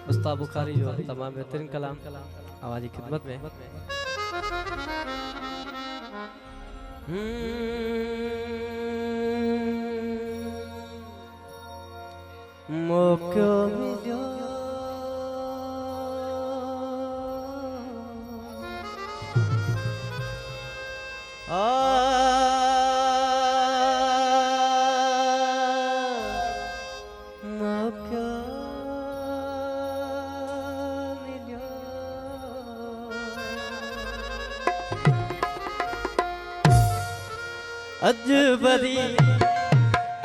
उस्ताद बुखारी जो तमाम बेहतरीन कलाम आवाज़ की खिदमत में। मौका मिलो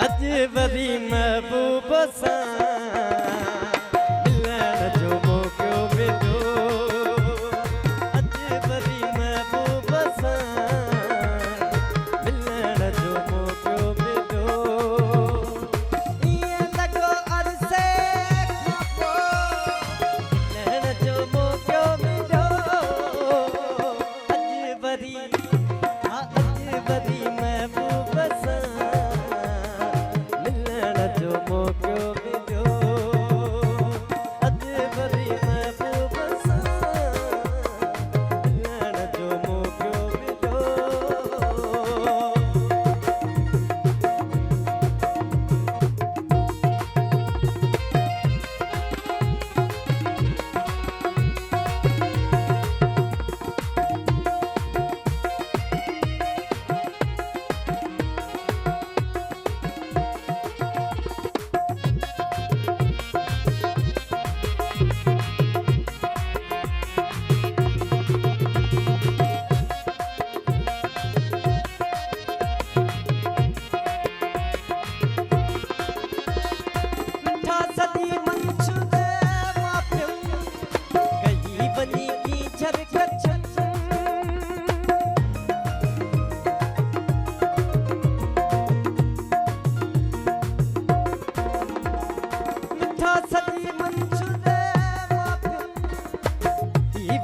अजबरी महबूब सा मिलन जो मौको मिलो। अजबरी महबूब सा मिलन जो मौको मिलो। ये लगो अरसे खापो मिलन जो मौको मिलो। अजबरी महबूब सा मिलन जो मौको मिलो। अजबरी महबूब सा मिलन जो मौको मिलो।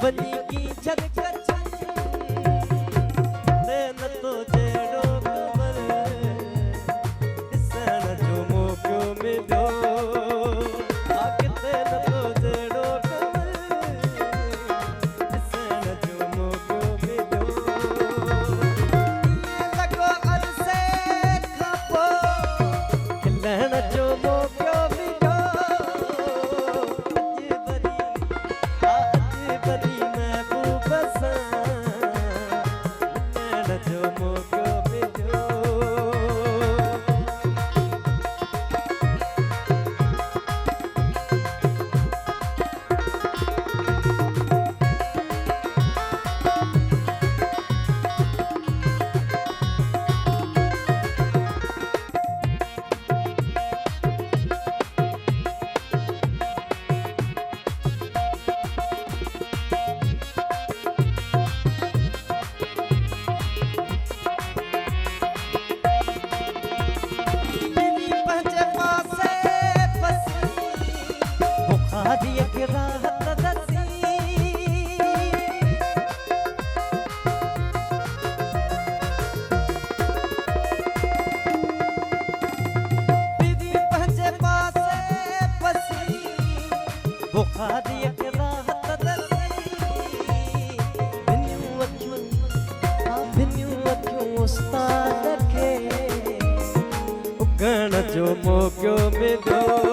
बनी की छत न तो जेड़ो कमर ॾिसण जो मौको मिलो। आखिते न तो जेड़ो कमर ॾिसण जो मौको मिलो। लॻो अरसे खां पोइ खिलण जो मौको मिलो। अजबरी महबूब सा मिलन जो मौको मिलो। उगण जो मौको मिलो।